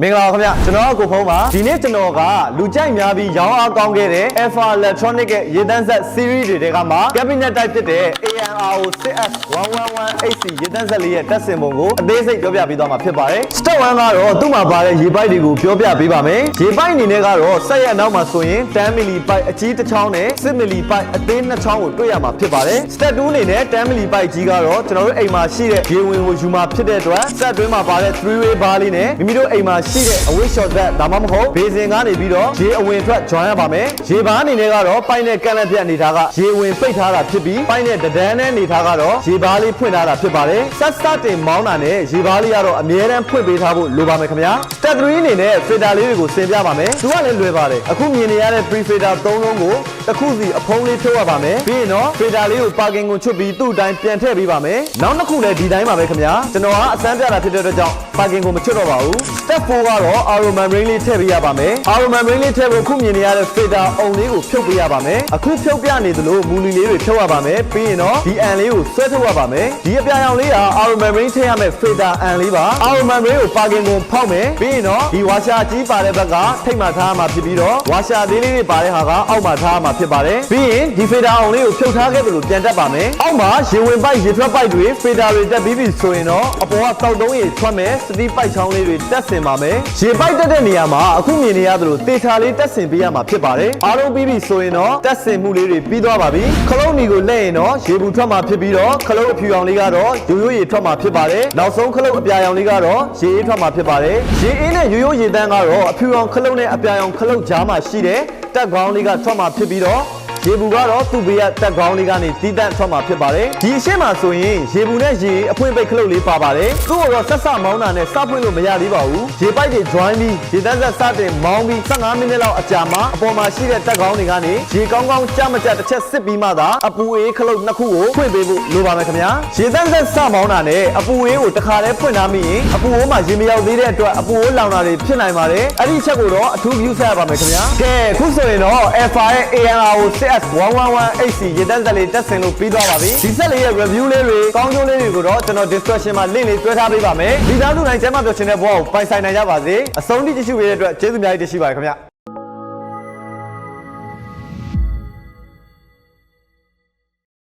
မင်္ဂလာပါခင်ဗျကျွန်တော်ကကိုဖုံးပါဒီနေ့ကျွန်တော်ကလူကြိုက်များပြီးရောင်းအားကောင်းခဲ့တဲ့ Alpha Electronic ရဲ့ရေတန်းဆက် series တွေကမှ cabinet type ဖြစ်တဲ့ ANRO 6S111AC ရေတန်းဆက်လေးရဲ့တက်ဆင်ပုံကိုအသေးစိတ်ပြောပြပေးသွားမှာဖြစ်ပါတယ် Step 1ကတော့သူ့မှာပါတဲ့ရေပိုက်တွေကိုပြောပြပေးပါမယ်ရေပိုက်အနေနဲ့ကတော့ဆက်ရနောက်မှာဆိုရင်10 mili ပိုက်အကြီးတစ်ချောင်းနဲ့10 mili ပိုက်အသေးနှစ်ချောင်းကိုတွေ့ရမှာဖြစ်ပါတယ် Step 2အနေနဲ့10 mili ပိုက်ကြီးကတော့ကျွန်တော်တို့အိမ်မှာရှိတဲ့ရေဝင်ကိုယူမှာဖြစ်တဲ့အတွက် set တွင်းမှာပါတဲ့ 3-way bar လေးနဲ့မိမိတို့အိမ်မှာရှိတဲ့အဝိရှော့သက်ဒါမှမဟုတ်ဘေစင်ကနေပြီးတော့ရေအဝင်ထွက် join ရပါမယ်ရေဘာအနေနဲ့ကတော့ပိုက်နဲ့ကန်လက်ပြတ်အနေထားကရေဝင်ပိတ်ထားတာဖြစ်ပြီးပိုက်နဲ့တဒန်းနဲ့အနေထားကတော့ရေဘာလေးဖွင့်ထားတာဖြစ်ပါတယ်ဆက်စတင်မောင်းတာနဲ့ရေဘာလေးကတော့အမြဲတမ်းဖွင့်ပေးထားဖို့လိုပါမယ်ခင်ဗျာ Step 3အနေနဲ့ filter လေးတွေကိုဆင်ပြပါမယ်သူကလည်းလွယ်ပါတယ်အခုမြင်နေရတဲ့ pre filter 3လုံးကိုတစ်ခုစီအဖုံးလေးဖြုတ်ရပါမယ်ပြီးရင်တော့ filter လေးကို parking ကိုချွတ်ပြီးသူ့အတိုင်းပြန်ထည့်ပေးပါမယ်နောက်တစ်ခုလည်းဒီတိုင်းပါပဲခင်ဗျာကျွန်တော်ကအစမ်းပြတာဖြစ်တဲ့အတွက်ကြောင့် parking ကိုမချွတ်တော့ပါဘူး Step 4ကတော့ Aero membrane လေးထည့်ပေးရပါမယ် Aero membrane လေးထည့်ဖို့ခုမြင်နေရတဲ့ filter အုံလေးကိုဖြုတ်ပေးရပါမယ်အခုဖြုတ်ပြနေသလိုမူလီလေးတွေဖြုတ်ရပါမယ်ပြီးရင်တော့ဒီအန်လေးကိုဆွဲထုတ်ရပါမယ်ဒီအပြာရောင်လေးက Aero membrane ထည့်ရမယ့် filter အန်လေးပါ Aero membrane ကို parking ကိုဖောက်မယ်ပြီးရင်တော့ဒီ washer ကြီးပါတဲ့ဘက်ကထိတ်မှထားရမှာဖြစ်ပြီးတော့ washer သေးလေးတွေပါတဲ့ဟာကအောက်မှာထားရမှာဖြစ်ပါတယ်ပြီးရင်ဒီ filter အုံလေးကိုဖြုတ်ထားခဲ့သလိုပြန်တက်ပါမယ်အောက်မှာရေဝင်ပိုက်ရေထွက်ပိုက်တွေ filter တွေတက်ပြီးပြီဆိုရင်တော့အပေါ်ကတောက်တုံးရေထွက်မယ်စတီးပိုက်ချောင်းလေးတွေတက်ဆင်ပါမယ်ရေပိုက်တက်တဲ့နေရာမှာအခုမြင်နေရသလိုတေချာလေးတက်ဆင်ပေးရမှာဖြစ်ပါတယ်အားလုံးပြီးပြီဆိုရင်တော့တက်ဆင်မှုလေးတွေပြီးသွားပါပြီခလုံးနီကိုလက်ရင်တော့ရေဘူးထွက်မှာဖြစ်ပြီးတော့ခလုံးအဖြူရောင်လေးကတော့ရိုးရိုးရေထွက်မှာဖြစ်ပါတယ်နောက်ဆုံးခလုံးအပြာရောင်လေးကတော့ရေအေးထွက်မှာဖြစ်ပါတယ်ရေအေးနဲ့ရိုးရိုးရေတန်းကတော့အဖြူရောင်ခလုံးနဲ့အပြာရောင်ခလုံးကြားမှာရှိတဲ့တက်ခေါင်းလေးကထွက်မှာဖြစ်ပြီးတော့ရေဘူးကတော့သူ့ဘေးကတက်ခေါင်းလေးကနေတီးတန့်ထွက်မှာဖြစ်ပါတယ်ဒီအရှင်းမှာဆိုရင်ရေဘူးနဲ့ရေအဖွင့်ပိတ်ခလုတ်လေးပါပါတယ်သူ့ကိုတော့ဆက်စမောင်းတာနဲ့စဖွင့်လို့မရသေးပါဘူးရေပိုက်တွေ join ပြီးရေတန်းဆက်စတင်မောင်းပြီး15မိနစ်လောက်အကြာမှာအပေါ်မှာရှိတဲ့တက်ခေါင်းတွေကနေရေကောင်းကောင်းကြမကြတစ်ချက်စစ်ပြီးမှသာအပူအေးခလုတ်နှစ်ခုကိုဖွင့်ပေးဖို့လိုပါမယ်ခင်ဗျာရေတန်းဆက်စမောင်းတာနဲ့အပူအေးကိုတစ်ခါတည်းဖွင့်ထားမိရင်အပူအိုးမှာရေမရောက်သေးတဲ့အတွက်အပူအိုးလောင်တာတွေဖြစ်နိုင်ပါတယ်အဲ့ဒီချက်ကိုတော့အထူး view ဆက်ရပါမယ်ခင်ဗျာကဲအခုဆိုရင်တော့ Alpha ရဲ့ ANRO 6S111AC ရေတန်းဆက်လေးတက်ဆင်လို့ပြီးသွားပါပြီဒီဆက်လေးရဲ့ review လေးတွေကောင်းကျိုးလေးတွေကိုတော့ကျွန်တော် description မှာ link လေးတွဲထားပေးပါမယ်မိသားစုတိုင်းကျမ်းမာပျော်ရွှင်တဲ့ဘဝကိုပိုင်ဆိုင်နိုင်ကြပါစေအဆုံးထိကြည့်ရှုပေးတဲ့အတွက်ကျေးဇူးအများကြီးတင်ရှိပါတယ်ခင်ဗျ